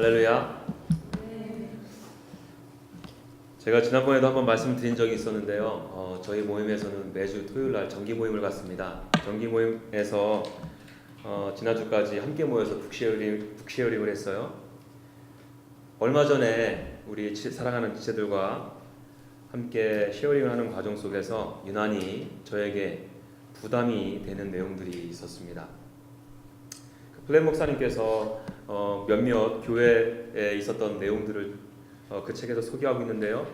할렐루야. 제가 지난번에도 한번 말씀드린 적이 있었는데요. 저희 모임에서는 매주 토요일날 정기 모임을 갖습니다. 정기 모임에서 지난주까지 함께 모여서 북쉐어링을 했어요. 얼마 전에 우리 사랑하는 지체들과 함께 쉐어링을 하는 과정 속에서 유난히 저에게 부담이 되는 내용들이 있었습니다. 플랜 목사님께서 몇몇 교회에 있었던 내용들을 그 책에서 소개하고 있는데요.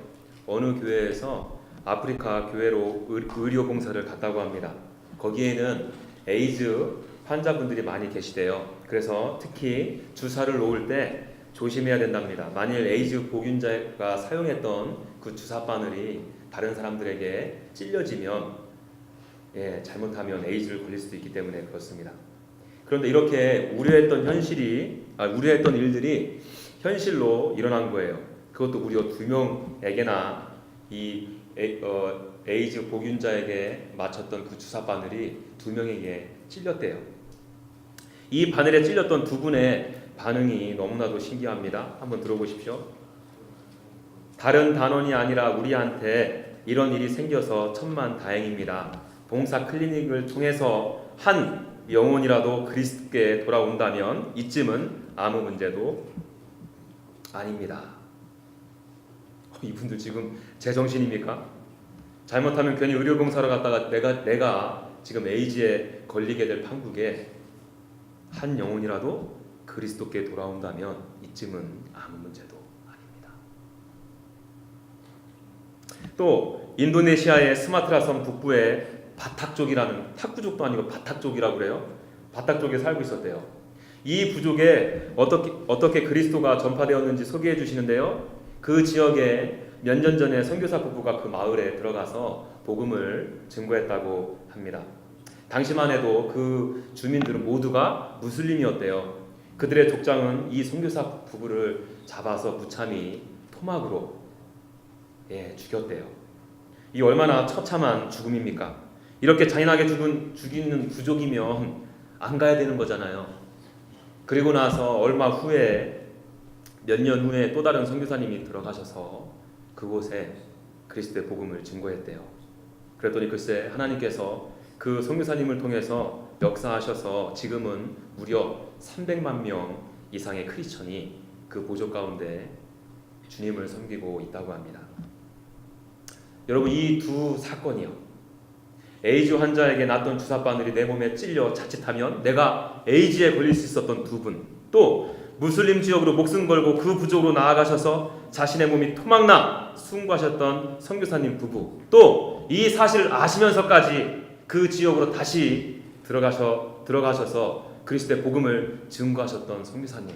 어느 교회에서 아프리카 교회로 의료 봉사를 갔다고 합니다. 거기에는 에이즈 환자분들이 많이 계시대요. 그래서 특히 주사를 놓을 때 조심해야 된답니다. 만일 에이즈 보균자가 사용했던 그 주사 바늘이 다른 사람들에게 찔려지면 잘못하면 에이즈를 걸릴 수도 있기 때문에 그렇습니다. 그런데 이렇게 우려했던 일들이 현실로 일어난 거예요. 그것도 무려 2명에게나 이 에이즈 보균자에게 맞췄던 그 주사 바늘이 2명에게 찔렸대요. 이 바늘에 찔렸던 2분의 반응이 너무나도 신기합니다. 한번 들어보십시오. 다른 단원이 아니라 우리한테 이런 일이 생겨서 천만다행입니다. 봉사 클리닉을 통해서 한 영혼이라도 그리스도께 돌아온다면 이쯤은 아무 문제도 아닙니다. 이분들 지금 제정신입니까? 잘못하면 괜히 의료봉사로 갔다가 내가 지금 에이즈에 걸리게 될 판국에 한 영혼이라도 그리스도께 돌아온다면 이쯤은 아무 문제도 아닙니다. 또 인도네시아의 스마트라 섬 북부의 바탁족이라는, 탁구족도 아니고 바탁족이라고 그래요. 바탁족에 살고 있었대요. 이 부족에 어떻게 그리스도가 전파되었는지 소개해 주시는데요. 그 지역에 몇 년 전에 선교사 부부가 그 마을에 들어가서 복음을 증거했다고 합니다. 당시만 해도 그 주민들은 모두가 무슬림이었대요. 그들의 족장은 이 선교사 부부를 잡아서 무참히 토막으로 죽였대요. 이 얼마나 처참한 죽음입니까? 이렇게 잔인하게 죽이는 부족이면 안 가야 되는 거잖아요. 그리고 나서 얼마 후에 몇 년 후에 또 다른 선교사님이 들어가셔서 그곳에 그리스도의 복음을 증거했대요. 그랬더니 글쎄 하나님께서 그 선교사님을 통해서 역사하셔서 지금은 무려 300만 명 이상의 크리스천이 그 보족 가운데 주님을 섬기고 있다고 합니다. 여러분, 이 두 사건이요, 에이즈 환자에게 놨던 주사바늘이 내 몸에 찔려 자칫하면 내가 에이즈에 걸릴 수 있었던 2분, 또 무슬림 지역으로 목숨 걸고 그 부족으로 나아가셔서 자신의 몸이 토막나 순구하셨던 선교사님 부부, 또 이 사실을 아시면서까지 그 지역으로 다시 들어가셔서 그리스도의 복음을 증거하셨던 선교사님,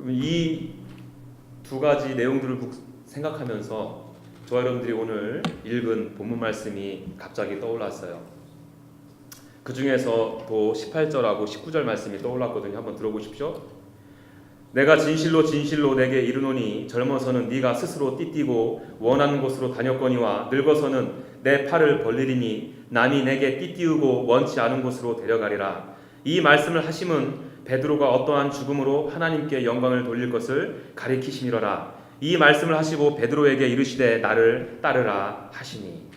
이 두 가지 내용들을 생각하면서 저와 여러분들이 오늘 읽은 본문 말씀이 갑자기 떠올랐어요. 그 중에서 또 18절하고 19절 말씀이 떠올랐거든요. 한번 들어보십시오. 내가 진실로 진실로 내게 이르노니 젊어서는 네가 스스로 띠띠고 원하는 곳으로 다녔거니와 늙어서는 내 팔을 벌리리니 남이 내게 띠띠우고 원치 않은 곳으로 데려가리라. 이 말씀을 하심은 베드로가 어떠한 죽음으로 하나님께 영광을 돌릴 것을 가리키심이로라. 이 말씀을 하시고 베드로에게 이르시되 나를 따르라 하시니.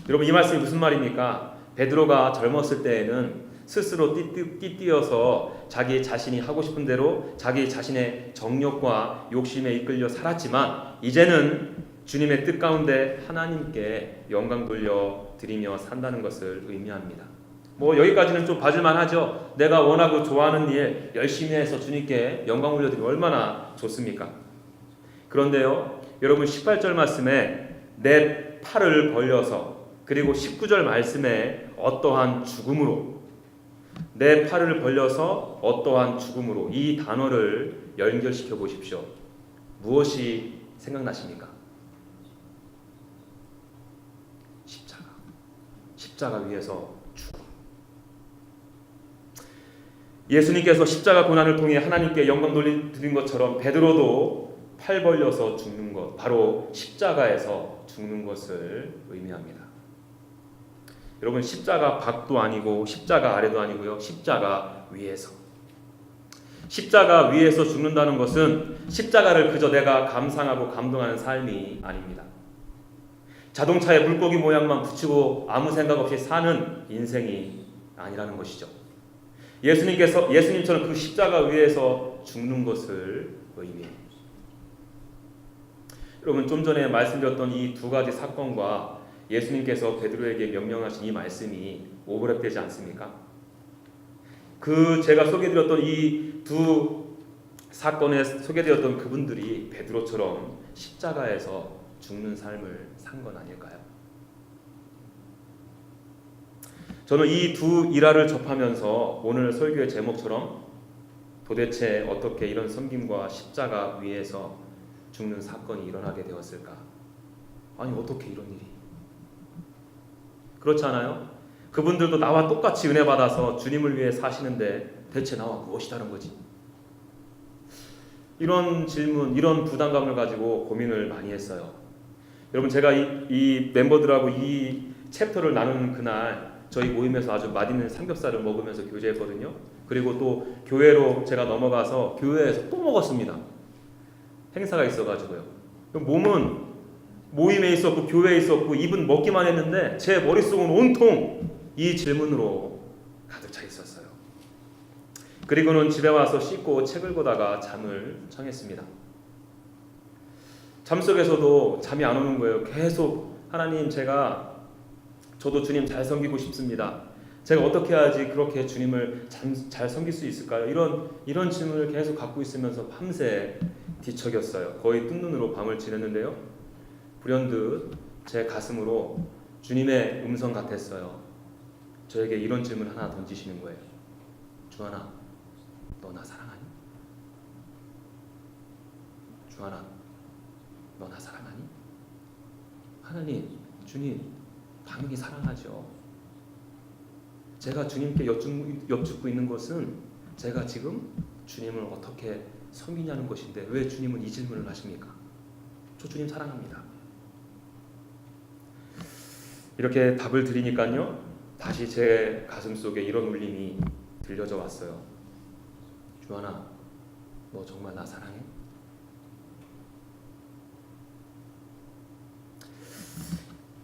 여러분, 이 말씀이 무슨 말입니까? 베드로가 젊었을 때에는 스스로 띠띠어서 자기 자신이 하고 싶은 대로 자기 자신의 정욕과 욕심에 이끌려 살았지만 이제는 주님의 뜻 가운데 하나님께 영광 돌려 드리며 산다는 것을 의미합니다. 여기까지는 좀 봐줄만 하죠. 내가 원하고 좋아하는 일 열심히 해서 주님께 영광 올려드리면 얼마나 좋습니까? 그런데요, 여러분, 18절 말씀에 내 팔을 벌려서, 그리고 19절 말씀에 어떠한 죽음으로, 내 팔을 벌려서 어떠한 죽음으로, 이 단어를 연결시켜 보십시오. 무엇이 생각나십니까? 십자가 위에서 죽음. 예수님께서 십자가 고난을 통해 하나님께 영광 돌려드린 것처럼 베드로도 팔 벌려서 죽는 것, 바로 십자가에서 죽는 것을 의미합니다. 여러분, 십자가 밖도 아니고 십자가 아래도 아니고요. 십자가 위에서. 십자가 위에서 죽는다는 것은 십자가를 그저 내가 감상하고 감동하는 삶이 아닙니다. 자동차에 물고기 모양만 붙이고 아무 생각 없이 사는 인생이 아니라는 것이죠. 예수님처럼 그 십자가 위에서 죽는 것을 의미해요. 여러분, 좀 전에 말씀드렸던 이 두 가지 사건과 예수님께서 베드로에게 명령하신 이 말씀이 오버랩되지 않습니까? 제가 소개드렸던 이 두 사건에 소개되었던 그분들이 베드로처럼 십자가에서 죽는 삶을 산 건 아닐까요? 저는 이 두 일화를 접하면서 오늘 설교의 제목처럼 도대체 어떻게 이런 섬김과 십자가 위에서 죽는 사건이 일어나게 되었을까? 아니, 어떻게 이런 일이? 그렇지 않아요? 그분들도 나와 똑같이 은혜 받아서 주님을 위해 사시는데 대체 나와 무엇이 다른 거지? 이런 질문, 이런 부담감을 가지고 고민을 많이 했어요. 여러분, 제가 이 멤버들하고 이 챕터를 나누는 그날 저희 모임에서 아주 맛있는 삼겹살을 먹으면서 교제했거든요. 그리고 또 교회로 제가 넘어가서 교회에서 또 먹었습니다. 행사가 있어가지고요. 몸은 모임에 있었고 교회에 있었고 입은 먹기만 했는데 제 머릿속은 온통 이 질문으로 가득 차 있었어요. 그리고는 집에 와서 씻고 책을 보다가 잠을 청했습니다. 잠속에서도 잠이 안 오는 거예요. 계속 하나님, 저도 주님 잘 섬기고 싶습니다. 제가 어떻게 해야지 그렇게 주님을 잘 섬길 수 있을까요? 이런 질문을 계속 갖고 있으면서 밤새 뒤척였어요. 거의 뜬눈으로 밤을 지냈는데요. 불현듯 제 가슴으로 주님의 음성 같았어요. 저에게 이런 질문 하나 던지시는 거예요. 주하나, 너 나 사랑하니? 주하나, 너 나 사랑하니? 하나님, 주님, 당연히 사랑하죠. 제가 주님께 여쭙고 있는 것은 제가 지금 주님을 어떻게 섬기냐는 것인데 왜 주님은 이 질문을 하십니까? 저 주님 사랑합니다. 이렇게 답을 드리니까요, 다시 제 가슴 속에 이런 울림이 들려져 왔어요. 주하나, 너 정말 나 사랑해?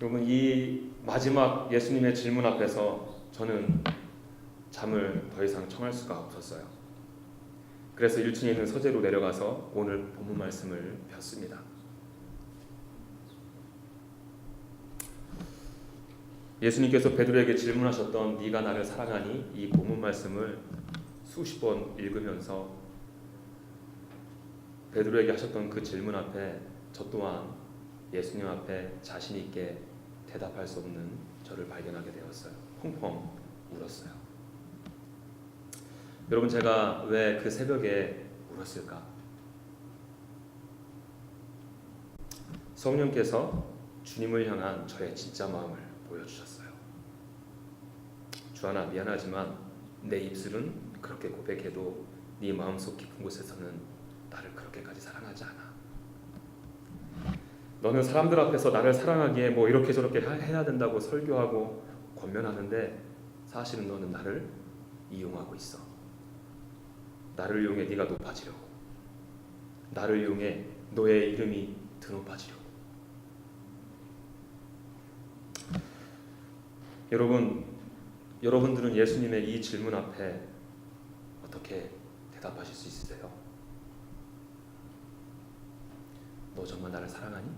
여러분, 이 마지막 예수님의 질문 앞에서 저는 잠을 더 이상 청할 수가 없었어요. 그래서 1층에 있는 서재로 내려가서 오늘 본문 말씀을 폈습니다. 예수님께서 베드로에게 질문하셨던 네가 나를 사랑하니? 이 본문 말씀을 수십 번 읽으면서 베드로에게 하셨던 그 질문 앞에 저 또한 예수님 앞에 자신 있게 대답할 수 없는 저를 발견하게 되었어요. 펑펑 울었어요. 여러분, 제가 왜 그 새벽에 울었을까? 성령께서 주님을 향한 저의 진짜 마음을 보여주셨어요. 주하나, 미안하지만 내 입술은 그렇게 고백해도 네 마음속 깊은 곳에서는 나를 그렇게까지 사랑하지 않아. 너는 사람들 앞에서 나를 사랑하기에 뭐 이렇게 저렇게 해야 된다고 설교하고 권면하는데 사실은 너는 나를 이용하고 있어. 나를 이용해 네가 높아지려고. 나를 이용해 너의 이름이 드높아지려고. 여러분들은 예수님의 이 질문 앞에 어떻게 대답하실 수 있으세요? 너 정말 나를 사랑하니?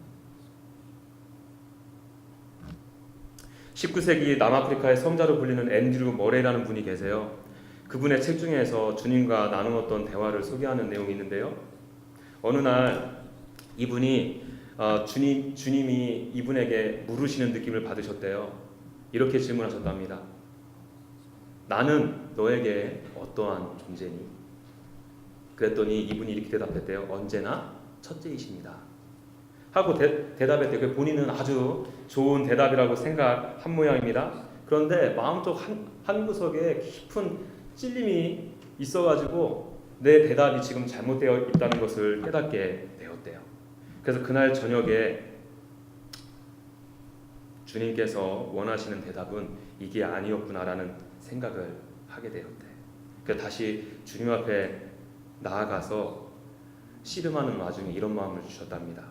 19세기 남아프리카의 성자로 불리는 앤드류 머레이라는 분이 계세요. 그분의 책 중에서 주님과 나누었던 대화를 소개하는 내용이 있는데요. 어느 날 이분이 주님이 이분에게 물으시는 느낌을 받으셨대요. 이렇게 질문하셨답니다. 나는 너에게 어떠한 존재니? 그랬더니 이분이 이렇게 대답했대요. 언제나 첫째이십니다. 하고 대답했대요. 본인은 아주 좋은 대답이라고 생각한 모양입니다. 그런데 마음속 한 구석에 깊은 찔림이 있어가지고 내 대답이 지금 잘못되어 있다는 것을 깨닫게 되었대요. 그래서 그날 저녁에 주님께서 원하시는 대답은 이게 아니었구나라는 생각을 하게 되었대. 그래서 다시 주님 앞에 나아가서 씨름하는 와중에 이런 마음을 주셨답니다.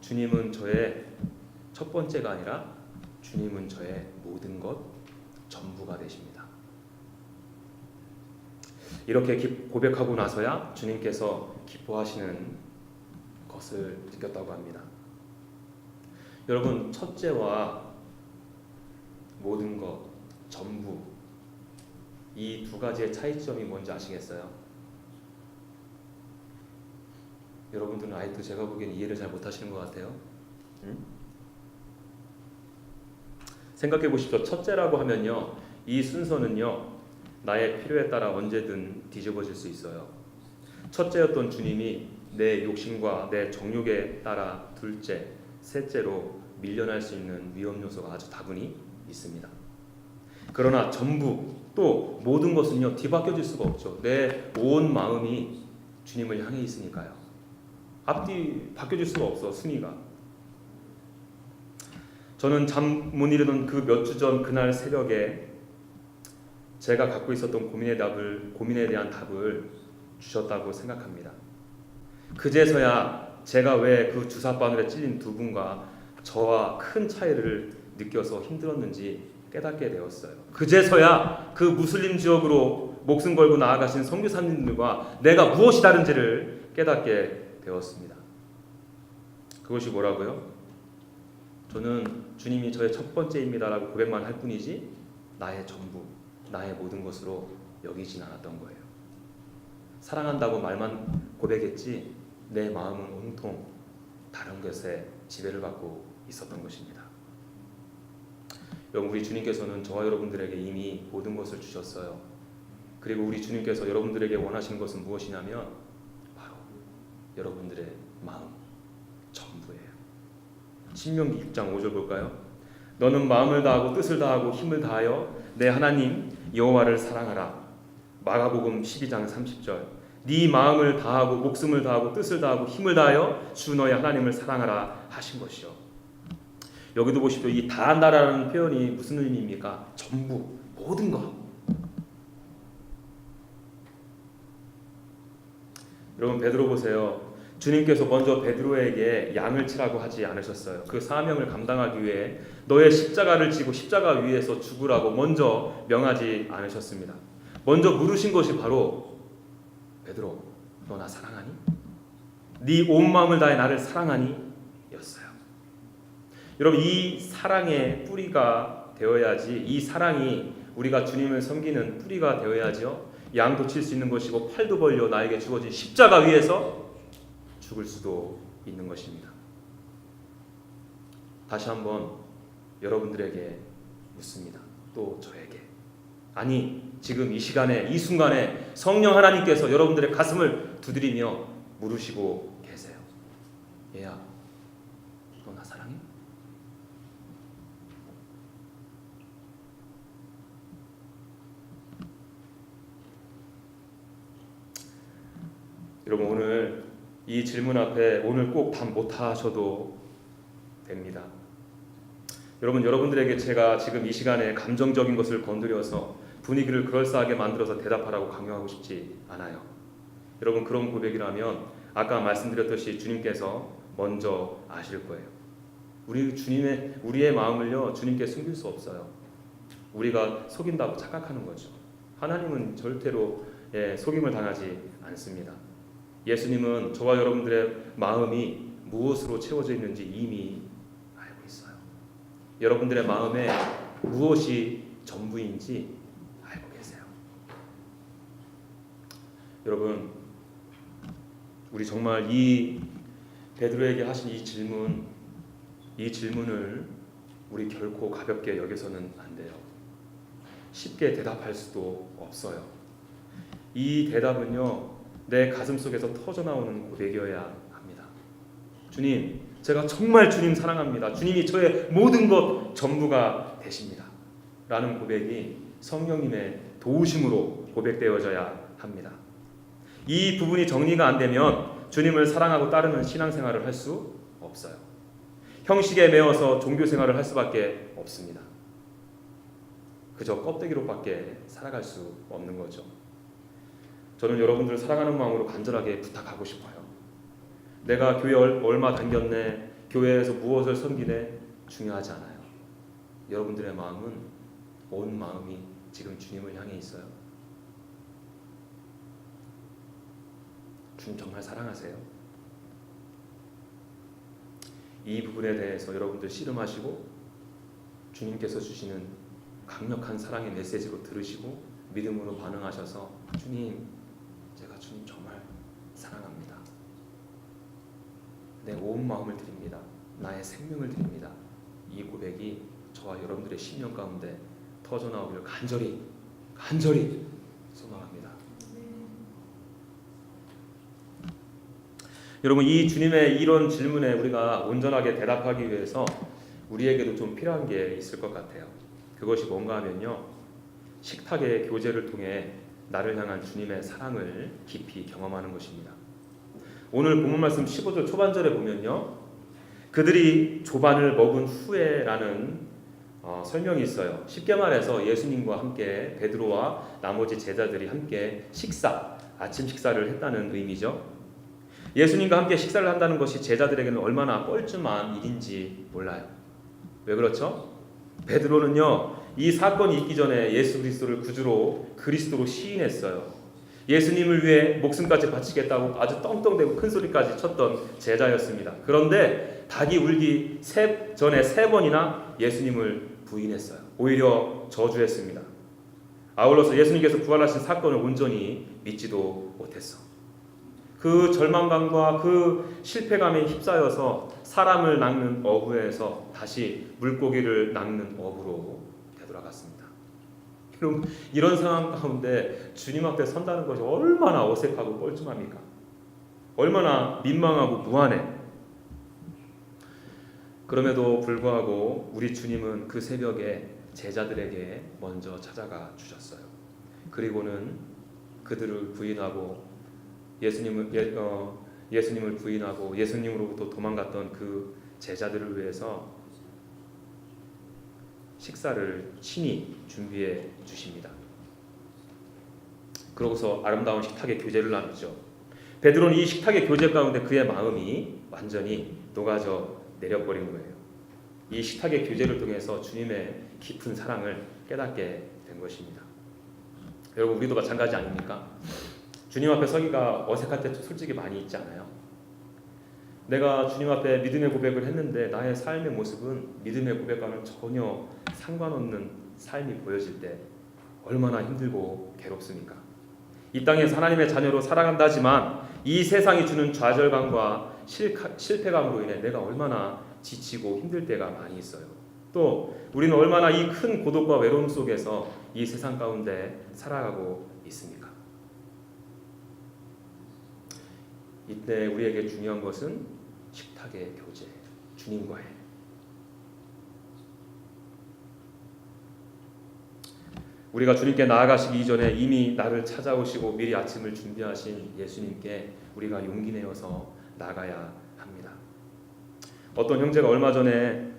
주님은 저의 첫 번째가 아니라 주님은 저의 모든 것 전부가 되십니다. 이렇게 고백하고 나서야 주님께서 기뻐하시는 것을 느꼈다고 합니다. 여러분, 첫째와 모든 것 전부, 이 두 가지의 차이점이 뭔지 아시겠어요? 여러분들은 아직도 제가 보기엔 이해를 잘 못하시는 것 같아요. 응? 생각해 보십시오. 첫째라고 하면요, 이 순서는요, 나의 필요에 따라 언제든 뒤집어질 수 있어요. 첫째였던 주님이 내 욕심과 내 정욕에 따라 둘째, 셋째로 밀려날 수 있는 위험 요소가 아주 다분히 있습니다. 그러나 전부, 또 모든 것은요, 뒤바뀌어질 수가 없죠. 내 온 마음이 주님을 향해 있으니까요. 앞뒤 바뀌어질 수가 없어, 순위가. 저는 잠 못 이루던 그 몇 주 전 그날 새벽에 제가 갖고 있었던 고민에 대한 답을 주셨다고 생각합니다. 그제서야 제가 왜 그 주사바늘에 찔린 두 분과 저와 큰 차이를 느껴서 힘들었는지 깨닫게 되었어요. 그제서야 그 무슬림 지역으로 목숨 걸고 나아가신 선교사님들과 내가 무엇이 다른지를 깨닫게 되었습니다. 그것이 뭐라고요? 저는 주님이 저의 첫 번째입니다라고 고백만 할 뿐이지 나의 전부, 나의 모든 것으로 여기진 않았던 거예요. 사랑한다고 말만 고백했지 내 마음은 온통 다른 것에 지배를 받고 있었던 것입니다. 여러분, 우리 주님께서는 저와 여러분들에게 이미 모든 것을 주셨어요. 그리고 우리 주님께서 여러분들에게 원하시는 것은 무엇이냐면 바로 여러분들의 마음 전부예요. 신명기 6장 5절 볼까요? 너는 마음을 다하고 뜻을 다하고 힘을 다하여 내 하나님 여호와를 사랑하라. 마가복음 12장 30절. 네 마음을 다하고 목숨을 다하고 뜻을 다하고 힘을 다하여 주 너의 하나님을 사랑하라 하신 것이요. 여기도 보십시오. 이 다한다라는 표현이 무슨 의미입니까? 전부, 모든 것. 여러분, 베드로 보세요. 주님께서 먼저 베드로에게 양을 치라고 하지 않으셨어요. 그 사명을 감당하기 위해 너의 십자가를 지고 십자가 위에서 죽으라고 먼저 명하지 않으셨습니다. 먼저 물으신 것이 바로 베드로, 너 나 사랑하니? 네 온 마음을 다해 나를 사랑하니? 였어요. 여러분, 이 사랑의 뿌리가 되어야지, 이 사랑이 우리가 주님을 섬기는 뿌리가 되어야죠. 양도 칠 수 있는 것이고 팔도 벌려 나에게 주어진 십자가 위에서 죽을 수도 있는 것입니다. 다시 한번 여러분들에게 묻습니다. 또 저에게. 아니, 지금 이 시간에, 이 순간에 성령 하나님께서 여러분들의 가슴을 두드리며 물으시고 계세요. 얘야, 너 나 사랑해? 여러분, 오늘 이 질문 앞에 오늘 꼭 답 못하셔도 됩니다. 여러분들에게 제가 지금 이 시간에 감정적인 것을 건드려서 분위기를 그럴싸하게 만들어서 대답하라고 강요하고 싶지 않아요. 여러분, 그런 고백이라면 아까 말씀드렸듯이 주님께서 먼저 아실 거예요. 우리의 마음을요, 주님께 숨길 수 없어요. 우리가 속인다고 착각하는 거죠. 하나님은 절대로 속임을 당하지 않습니다. 예수님은 저와 여러분들의 마음이 무엇으로 채워져 있는지 이미 알고 있어요. 여러분들의 마음에 무엇이 전부인지 알고 계세요. 여러분, 우리 정말 이 베드로에게 하신 이 질문을 우리 결코 가볍게 여겨서는 안 돼요. 쉽게 대답할 수도 없어요. 이 대답은요, 내 가슴 속에서 터져나오는 고백이어야 합니다. 주님, 제가 정말 주님 사랑합니다. 주님이 저의 모든 것 전부가 되십니다. 라는 고백이 성령님의 도우심으로 고백되어져야 합니다. 이 부분이 정리가 안 되면 주님을 사랑하고 따르는 신앙생활을 할 수 없어요. 형식에 매어서 종교생활을 할 수밖에 없습니다. 그저 껍데기로밖에 살아갈 수 없는 거죠. 저는 여러분들 사랑하는 마음으로 간절하게 부탁하고 싶어요. 내가 교회 얼마 다녔네, 교회에서 무엇을 섬기네 중요하지 않아요. 여러분들의 마음은, 온 마음이 지금 주님을 향해 있어요. 주님 정말 사랑하세요? 이 부분에 대해서 여러분들 씨름하시고 주님께서 주시는 강력한 사랑의 메시지로 들으시고 믿음으로 반응하셔서 주님, 제가 주님 정말 사랑합니다. 내 온 마음을 드립니다. 나의 생명을 드립니다. 이 고백이 저와 여러분들의 심령 가운데 터져나오기를 간절히 소망합니다. 여러분, 이 주님의 이런 질문에 우리가 온전하게 대답하기 위해서 우리에게도 좀 필요한 게 있을 것 같아요. 그것이 뭔가 하면요, 식탁의 교제를 통해 나를 향한 주님의 사랑을 깊이 경험하는 것입니다. 오늘 본문 말씀 15절 초반절에 보면요, 그들이 조반을 먹은 후에라는 설명이 있어요. 쉽게 말해서 예수님과 함께 베드로와 나머지 제자들이 함께 아침 식사를 했다는 의미죠. 예수님과 함께 식사를 한다는 것이 제자들에게는 얼마나 뻘쭘한 일인지 몰라요. 왜 그렇죠? 베드로는요, 이 사건이 있기 전에 예수 그리스도를 구주로 그리스도로 시인했어요. 예수님을 위해 목숨까지 바치겠다고 아주 떵떵대고 큰 소리까지 쳤던 제자였습니다. 그런데 닭이 울기 전에 3번이나 예수님을 부인했어요. 오히려 저주했습니다. 아울러서 예수님께서 부활하신 사건을 온전히 믿지도 못했어. 그 절망감과 그 실패감에 휩싸여서 사람을 낚는 어부에서 다시 물고기를 낚는 어부로 되돌아갔습니다. 그럼 이런 상황 가운데 주님 앞에 선다는 것이 얼마나 어색하고 뻘쭘합니까? 얼마나 민망하고 무안해. 그럼에도 불구하고 우리 주님은 그 새벽에 제자들에게 먼저 찾아가 주셨어요. 그리고는 그들을 부인하고 예수님을 부인하고 예수님으로부터 도망갔던 그 제자들을 위해서 식사를 친히 준비해 주십니다. 그러고서 아름다운 식탁의 교제를 나누죠. 베드로는 이 식탁의 교제 가운데 그의 마음이 완전히 녹아져 내려버린 거예요. 이 식탁의 교제를 통해서 주님의 깊은 사랑을 깨닫게 된 것입니다. 여러분, 우리도 마찬가지 아닙니까? 주님 앞에 서기가 어색할 때 솔직히 많이 있지 않아요? 내가 주님 앞에 믿음의 고백을 했는데 나의 삶의 모습은 믿음의 고백과는 전혀 상관없는 삶이 보여질 때 얼마나 힘들고 괴롭습니까? 이 땅에서 하나님의 자녀로 살아간다지만 이 세상이 주는 좌절감과 실패감으로 인해 내가 얼마나 지치고 힘들 때가 많이 있어요. 또 우리는 얼마나 이 큰 고독과 외로움 속에서 이 세상 가운데 살아가고 있습니까? 이때 우리에게 중요한 것은 식탁의 교제, 주님과의. 우리가 주님께 나아가시기 이전에 이미 나를 찾아오시고 미리 아침을 준비하신 예수님께 우리가 용기 내어서 나가야 합니다. 어떤 형제가 얼마 전에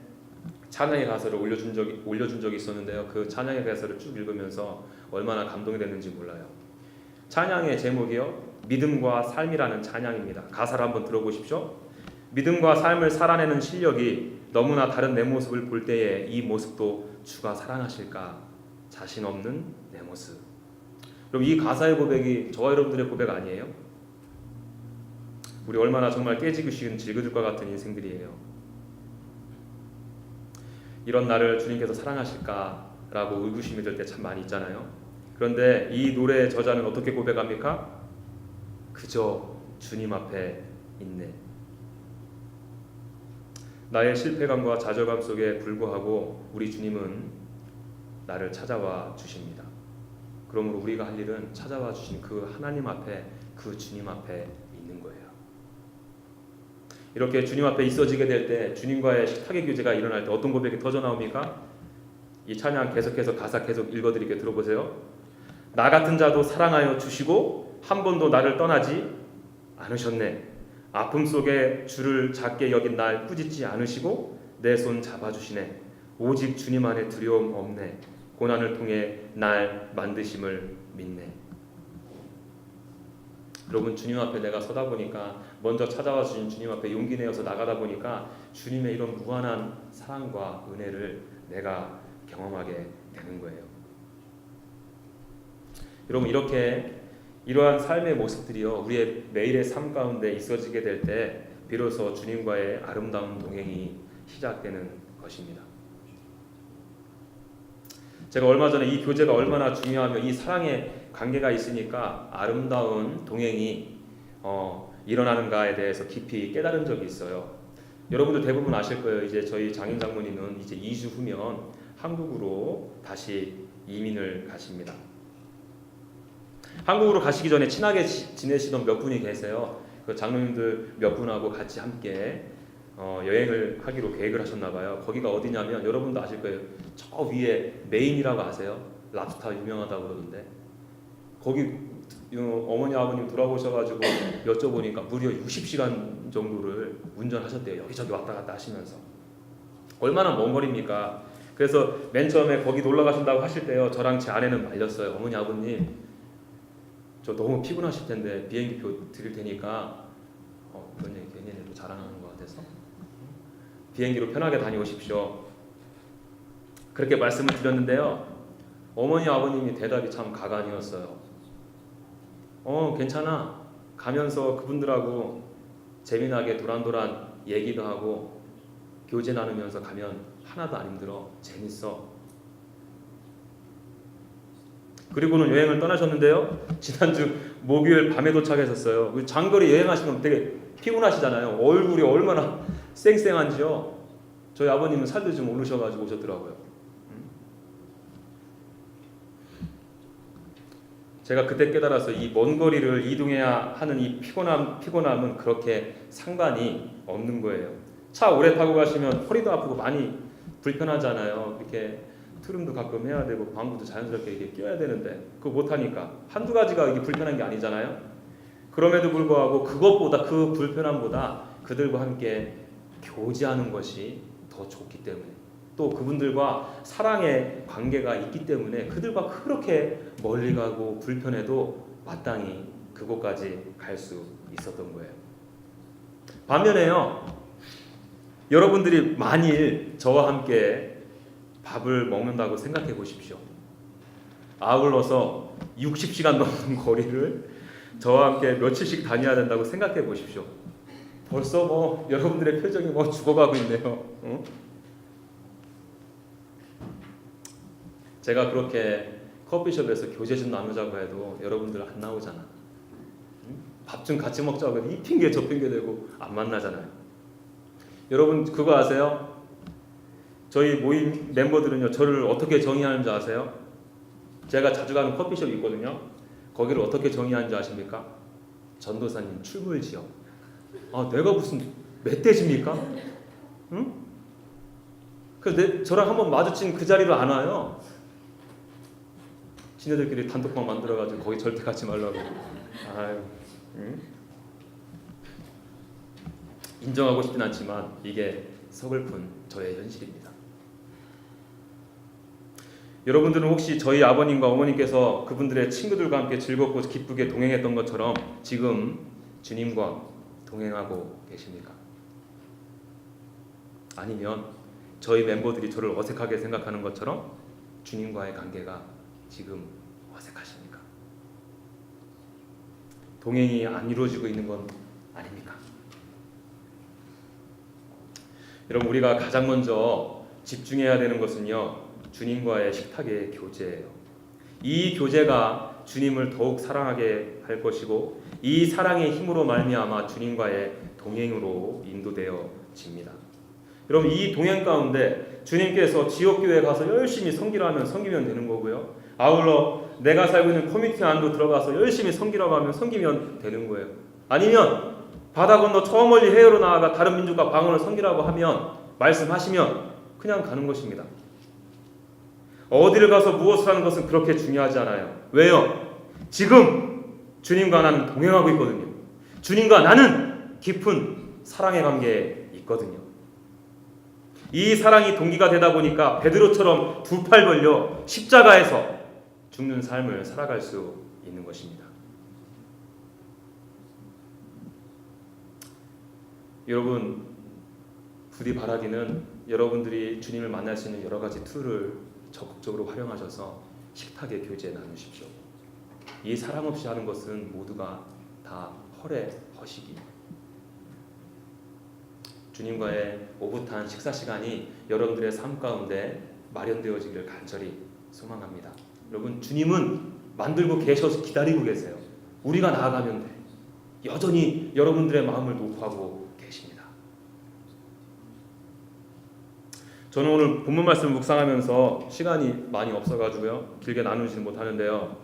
찬양의 가사를 올려준 적이 있었는데요. 그 찬양의 가사를 쭉 읽으면서 얼마나 감동이 됐는지 몰라요. 찬양의 제목이요, 믿음과 삶이라는 찬양입니다. 가사를 한번 들어보십시오. 믿음과 삶을 살아내는 실력이 너무나 다른 내 모습을 볼 때에 이 모습도 주가 사랑하실까 자신 없는 내 모습. 그럼 이 가사의 고백이 저와 여러분들의 고백 아니에요? 우리 얼마나 정말 깨지기 쉬운 질그들과 같은 인생들이에요. 이런 나를 주님께서 사랑하실까라고 의구심이 들 때 참 많이 있잖아요. 그런데 이 노래의 저자는 어떻게 고백합니까? 그저 주님 앞에 있네. 나의 실패감과 좌절감 속에 불구하고 우리 주님은 나를 찾아와 주십니다. 그러므로 우리가 할 일은 찾아와 주신 그 하나님 앞에, 그 주님 앞에 있는 거예요. 이렇게 주님 앞에 있어지게 될 때, 주님과의 식탁의 교제가 일어날 때 어떤 고백이 터져 나옵니까? 이 찬양 계속해서 가사 계속 읽어드리게 들어보세요. 나 같은 자도 사랑하여 주시고 한 번도 나를 떠나지 않으셨네. 아픔 속에 주를 작게 여긴 날 꾸짖지 않으시고 내 손 잡아주시네. 오직 주님 안에 두려움 없네. 고난을 통해 날 만드심을 믿네. 여러분, 주님 앞에 내가 서다 보니까, 먼저 찾아와 주신 주님 앞에 용기 내어서 나가다 보니까 주님의 이런 무한한 사랑과 은혜를 내가 경험하게 되는 거예요. 여러분, 이러한 삶의 모습들이요, 우리의 매일의 삶 가운데 있어지게 될 때 비로소 주님과의 아름다운 동행이 시작되는 것입니다. 제가 얼마 전에 이 교제가 얼마나 중요하며 이 사랑의 관계가 있으니까 아름다운 동행이 일어나는가에 대해서 깊이 깨달은 적이 있어요. 여러분들 대부분 아실 거예요. 이제 저희 장인 장모님은 이제 2주 후면 한국으로 다시 이민을 가십니다. 한국으로 가시기 전에 친하게 지내시던 몇 분이 계세요. 그 장로님들 몇 분하고 같이 함께 여행을 하기로 계획을 하셨나 봐요. 거기가 어디냐면 여러분도 아실 거예요. 저 위에 메인이라고 아세요? 랍스타 유명하다고 그러던데 거기 어머니 아버님 돌아오셔가지고 여쭤보니까 무려 60시간 정도를 운전하셨대요. 여기저기 왔다 갔다 하시면서. 얼마나 먼 거리입니까? 그래서 맨 처음에 거기 놀러 가신다고 하실 때요, 저랑 제 아내는 말렸어요. 어머니 아버님, 저 너무 피곤하실 텐데 비행기표 드릴 테니까 그런 얘기 괜히 또 자랑하는 것 같아서 비행기로 편하게 다녀오십시오. 그렇게 말씀을 드렸는데요, 어머니 아버님이 대답이 참 가관이었어요. 괜찮아. 가면서 그분들하고 재미나게 도란도란 얘기도 하고 교제 나누면서 가면 하나도 안 힘들어. 재밌어. 그리고는 여행을 떠나셨는데요, 지난주 목요일 밤에 도착하셨어요. 장거리 여행하시면 되게 피곤하시잖아요. 얼굴이 얼마나 쌩쌩한지요. 저희 아버님은 살도 좀 오르셔가지고 오셨더라고요. 제가 그때 깨달아서 이 먼 거리를 이동해야 하는 이 피곤함은 그렇게 상관이 없는 거예요. 차 오래 타고 가시면 허리도 아프고 많이 불편하잖아요. 이렇게 트름도 가끔 해야 되고 방구도 자연스럽게 이렇게 껴야 되는데 그거 못하니까 한두 가지가 이게 불편한 게 아니잖아요. 그럼에도 불구하고 그 불편함보다 그들과 함께 교제하는 것이 더 좋기 때문에, 또 그분들과 사랑의 관계가 있기 때문에 그들과 그렇게 멀리 가고 불편해도 마땅히 그곳까지 갈 수 있었던 거예요. 반면에요, 여러분들이 만일 저와 함께 밥을 먹는다고 생각해 보십시오. 아울러서 60시간 넘는 거리를 저와 함께 며칠씩 다녀야 된다고 생각해 보십시오. 벌써 여러분들의 표정이 죽어가고 있네요. 응? 제가 그렇게 커피숍에서 교제 좀 나누자고 해도 여러분들 안 나오잖아. 밥 좀 같이 먹자고 해도 이 핑계 저 핑계 대고 안 만나잖아요. 여러분 그거 아세요? 저희 모임 멤버들은요, 저를 어떻게 정의하는 줄 아세요? 제가 자주 가는 커피숍이 있거든요. 거기를 어떻게 정의하는 줄 아십니까? 전도사님 출몰지역. 내가 무슨 멧돼지입니까? 응? 그래서 저랑 한번 마주친 그 자리로 안 와요. 지네들끼리 단톡방 만들어가지고 거기 절대 가지 말라고. 아유, 응? 인정하고 싶진 않지만 이게 서글픈 저의 현실입니다. 여러분들은 혹시 저희 아버님과 어머님께서 그분들의 친구들과 함께 즐겁고 기쁘게 동행했던 것처럼 지금 주님과 동행하고 계십니까? 아니면 저희 멤버들이 저를 어색하게 생각하는 것처럼 주님과의 관계가 지금 어색하십니까? 동행이 안 이루어지고 있는 건 아닙니까? 여러분, 우리가 가장 먼저 집중해야 되는 것은요, 주님과의 식탁의 교제예요. 이 교제가 주님을 더욱 사랑하게 할 것이고 이 사랑의 힘으로 말미암아 주님과의 동행으로 인도되어집니다. 여러분, 이 동행 가운데 주님께서 지역교회에 가서 열심히 섬기면 되는 거고요, 아울러 내가 살고 있는 커뮤니티 안으로 들어가서 열심히 섬기라고 하면 섬기면 되는 거예요. 아니면 바다 건너 저 멀리 해외로 나아가 다른 민족과 방언을 섬기라고 하면, 말씀하시면 그냥 가는 것입니다. 어디를 가서 무엇을 하는 것은 그렇게 중요하지 않아요. 왜요? 지금 주님과 나는 동행하고 있거든요. 주님과 나는 깊은 사랑의 관계에 있거든요. 이 사랑이 동기가 되다 보니까 베드로처럼 두 팔 벌려 십자가에서 죽는 삶을 살아갈 수 있는 것입니다. 여러분, 부디 바라기는 여러분들이 주님을 만날 수 있는 여러 가지 툴을 적극적으로 활용하셔서 식탁의 교제 나누십시오. 이 사랑 없이 하는 것은 모두가 다 헐의 허식이. 주님과의 오붓한 식사 시간이 여러분들의 삶 가운데 마련되어지기를 간절히 소망합니다. 여러분, 주님은 만들고 계셔서 기다리고 계세요. 우리가 나아가면 돼. 여전히 여러분들의 마음을 녹화하고 계십니다. 저는 오늘 본문 말씀을 묵상하면서 시간이 많이 없어가지고요 길게 나누지는 못하는데요,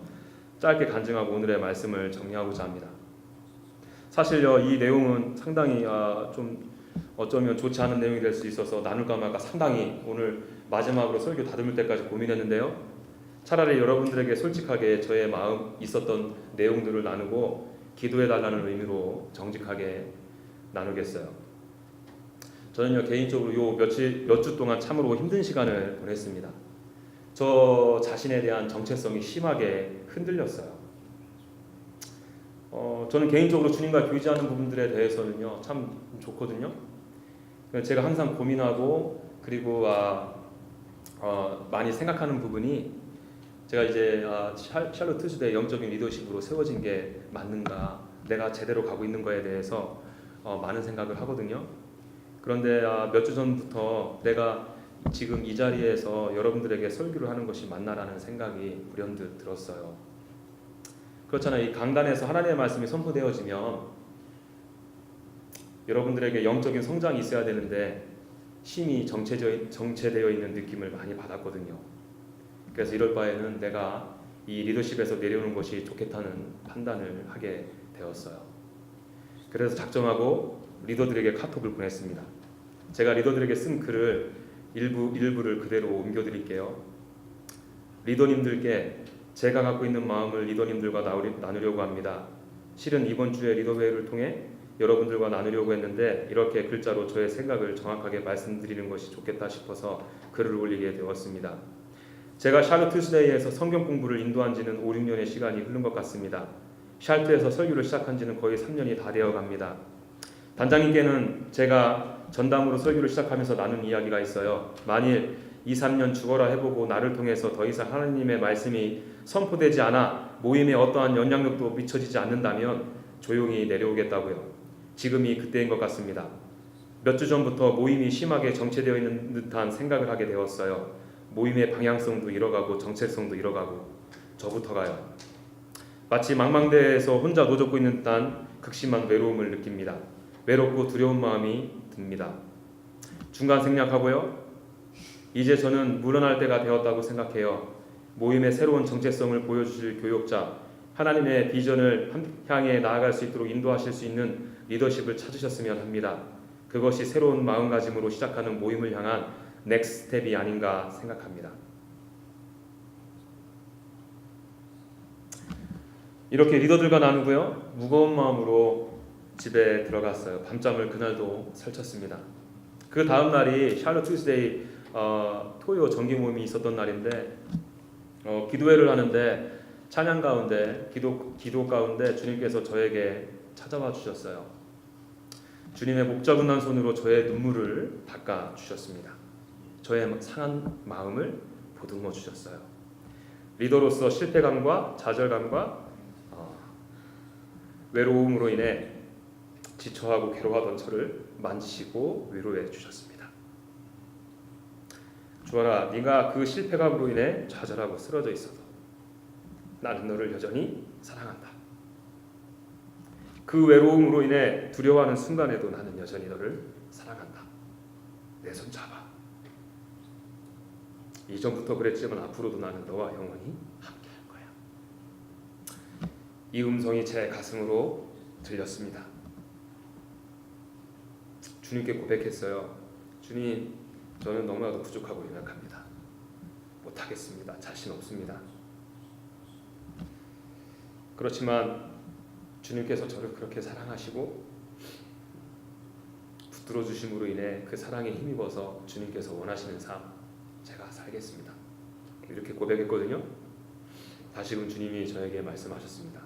짧게 간증하고 오늘의 말씀을 정리하고자 합니다. 사실요, 이 내용은 상당히 좀 어쩌면 좋지 않은 내용이 될 수 있어서 나눌까 말까 상당히 오늘 마지막으로 설교 다듬을 때까지 고민했는데요, 차라리 여러분들에게 솔직하게 저의 마음 있었던 내용들을 나누고 기도해달라는 의미로 정직하게 나누겠어요. 저는요, 개인적으로 요 몇 주 동안 참으로 힘든 시간을 보냈습니다. 저 자신에 대한 정체성이 심하게 흔들렸어요. 저는 개인적으로 주님과 교제하는 부분들에 대해서는요 참 좋거든요. 제가 항상 고민하고 그리고 많이 생각하는 부분이, 제가 이제 샬롯 투스데이 영적인 리더십으로 세워진 게 맞는가, 내가 제대로 가고 있는 거에 대해서 많은 생각을 하거든요. 그런데 몇 주 전부터 내가 지금 이 자리에서 여러분들에게 설교를 하는 것이 맞나라는 생각이 불현듯 들었어요. 그렇잖아요. 이 강단에서 하나님의 말씀이 선포되어지면 여러분들에게 영적인 성장이 있어야 되는데 심히 정체되어 있는 느낌을 많이 받았거든요. 그래서 이럴 바에는 내가 이 리더십에서 내려오는 것이 좋겠다는 판단을 하게 되었어요. 그래서 작정하고 리더들에게 카톡을 보냈습니다. 제가 리더들에게 쓴 글을 일부를 그대로 옮겨드릴게요. 리더님들께 제가 갖고 있는 마음을 리더님들과 나누려고 합니다. 실은 이번 주에 리더회의를 통해 여러분들과 나누려고 했는데 이렇게 글자로 저의 생각을 정확하게 말씀드리는 것이 좋겠다 싶어서 글을 올리게 되었습니다. 제가 샬롯 투스데이에서 성경 공부를 인도한 지는 5, 6년의 시간이 흐른 것 같습니다. 샬트에서 설교를 시작한 지는 거의 3년이 다 되어 갑니다. 단장님께는 제가 전담으로 설교를 시작하면서 나눈 이야기가 있어요. 만일 2, 3년 죽어라 해보고 나를 통해서 더 이상 하나님의 말씀이 선포되지 않아 모임에 어떠한 영향력도 미쳐지지 않는다면 조용히 내려오겠다고요. 지금이 그때인 것 같습니다. 몇 주 전부터 모임이 심하게 정체되어 있는 듯한 생각을 하게 되었어요. 모임의 방향성도 잃어가고 정체성도 잃어가고 저부터가요. 마치 망망대해에서 혼자 노젓고 있는 듯한 극심한 외로움을 느낍니다. 외롭고 두려운 마음이 듭니다. 중간 생략하고요. 이제 저는 물러날 때가 되었다고 생각해요. 모임의 새로운 정체성을 보여주실 교역자, 하나님의 비전을 향해 나아갈 수 있도록 인도하실 수 있는 리더십을 찾으셨으면 합니다. 그것이 새로운 마음가짐으로 시작하는 모임을 향한 넥스트 스텝이 아닌가 생각합니다. 이렇게 리더들과 나누고요, 무거운 마음으로 집에 들어갔어요. 밤잠을 그날도 설쳤습니다. 그 다음 날이 샬롯 투스데이 토요 정기 모임이 있었던 날인데 기도회를 하는데 찬양 가운데 기도 가운데 주님께서 저에게 찾아와 주셨어요. 주님의 목자분한 손으로 저의 눈물을 닦아 주셨습니다. 저의 상한 마음을 보듬어 주셨어요. 리더로서 실패감과 좌절감과 외로움으로 인해 지쳐하고 괴로워하던 저를 만지시고 위로해 주셨습니다. 주아라, 네가 그 실패감으로 인해 좌절하고 쓰러져 있어도 나는 너를 여전히 사랑한다. 그 외로움으로 인해 두려워하는 순간에도 나는 여전히 너를 사랑한다. 내 손 잡아. 이전부터 그랬지만 앞으로도 나는 너와 영원히 함께할 거야. 이 음성이 제 가슴으로 들렸습니다. 주님께 고백했어요. 주님, 저는 너무나도 부족하고 연약합니다. 못하겠습니다. 자신 없습니다. 그렇지만 주님께서 저를 그렇게 사랑하시고 붙들어 주심으로 인해 그 사랑에 힘입어서 주님께서 원하시는 삶 제가 살겠습니다. 이렇게 고백했거든요. 다시금 주님이 저에게 말씀하셨습니다.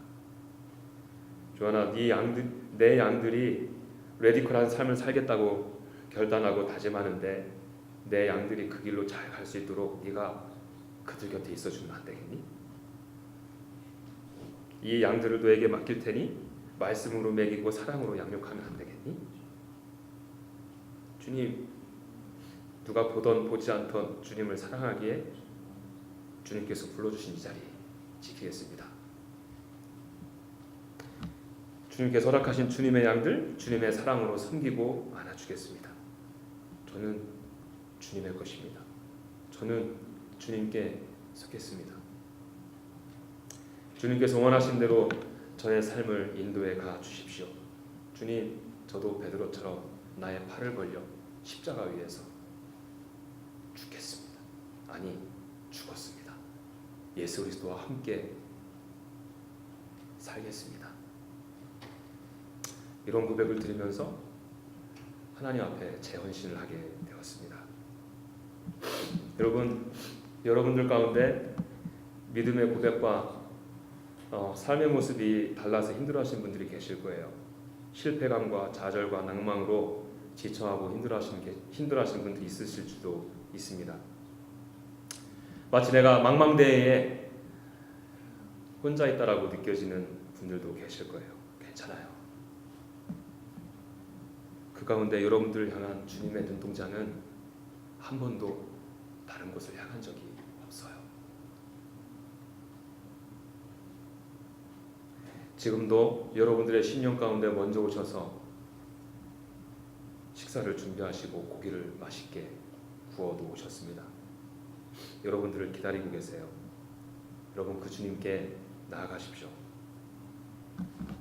조하나, 내 양들이 레디컬한 삶을 살겠다고 결단하고 다짐하는데 내 양들이 그 길로 잘 갈 수 있도록 네가 그들 곁에 있어주면 안 되겠니? 이 양들을 너에게 맡길 테니 말씀으로 먹이고 사랑으로 양육하면 안 되겠니? 주님, 누가 보던 보지 않던 주님을 사랑하기에 주님께서 불러주신 이 자리 지키겠습니다. 주님께서 허락하신 주님의 양들 주님의 사랑으로 섬기고 안아주겠습니다. 저는 주님의 것입니다. 저는 주님께 속겠습니다. 주님께서 원하신 대로 저의 삶을 인도해 가 주십시오. 주님, 저도 베드로처럼 나의 팔을 벌려 십자가 위에서 죽겠습니다. 아니, 죽었습니다. 예수 그리스도와 함께 살겠습니다. 이런 고백을 드리면서 하나님 앞에 재헌신을 하게 되었습니다. 여러분들 가운데 믿음의 고백과 삶의 모습이 달라서 힘들어하시는 분들이 계실 거예요. 실패감과 좌절과 낭망으로 지쳐하고 힘들어하시는 분들이 있으실 수도 있습니다. 마치 내가 망망대해에 혼자 있다라고 느껴지는 분들도 계실 거예요. 괜찮아요. 그 가운데 여러분들을 향한 주님의 눈동자는 한 번도 다른 곳을 향한 적이 없어요. 지금도 여러분들의 심령 가운데 먼저 오셔서 식사를 준비하시고 고기를 맛있게 구워 놓으셨습니다. 여러분들을 기다리고 계세요. 여러분, 그 주님께 나아가십시오.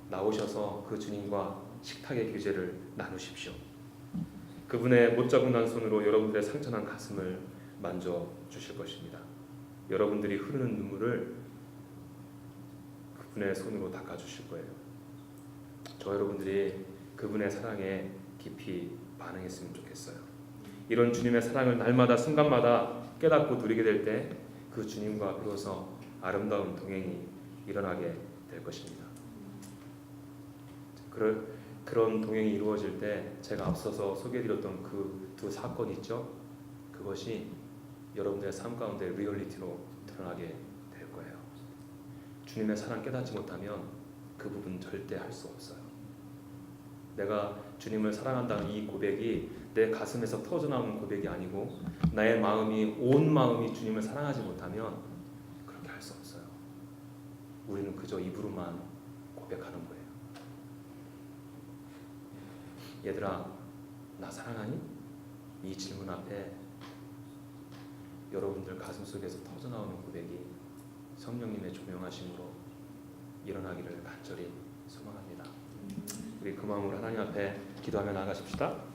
나오셔서 그 주님과 식탁의 교제를 나누십시오. 그분의 못 잡은 손으로 여러분들의 상처난 가슴을 만져 주실 것입니다. 여러분들이 흐르는 눈물을 그분의 손으로 닦아 주실 거예요. 저 여러분들이 그분의 사랑에 깊이 반응했으면 좋겠어요. 이런 주님의 사랑을 날마다 순간마다 깨닫고 누리게 될 때 그 주님과 비로소 아름다운 동행이 일어나게 될 것입니다. 그런 동행이 이루어질 때 제가 앞서서 소개해드렸던 그 두 사건이 있죠. 그것이 여러분들의 삶 가운데 리얼리티로 드러나게 될 거예요. 주님의 사랑 깨닫지 못하면 그 부분 절대 할 수 없어요. 내가 주님을 사랑한다는 이 고백이 내 가슴에서 터져나오는 고백이 아니고 나의 마음이 온 마음이 주님을 사랑하지 못하면 그렇게 할 수 없어요. 우리는 그저 입으로만 고백하는 거예요. 얘들아, 나 사랑하니? 이 질문 앞에 여러분들 가슴 속에서 터져나오는 고백이 성령님의 조명하심으로 일어나기를 간절히 소망합니다. 우리 그 마음으로 하나님 앞에 기도하며 나아가십시다.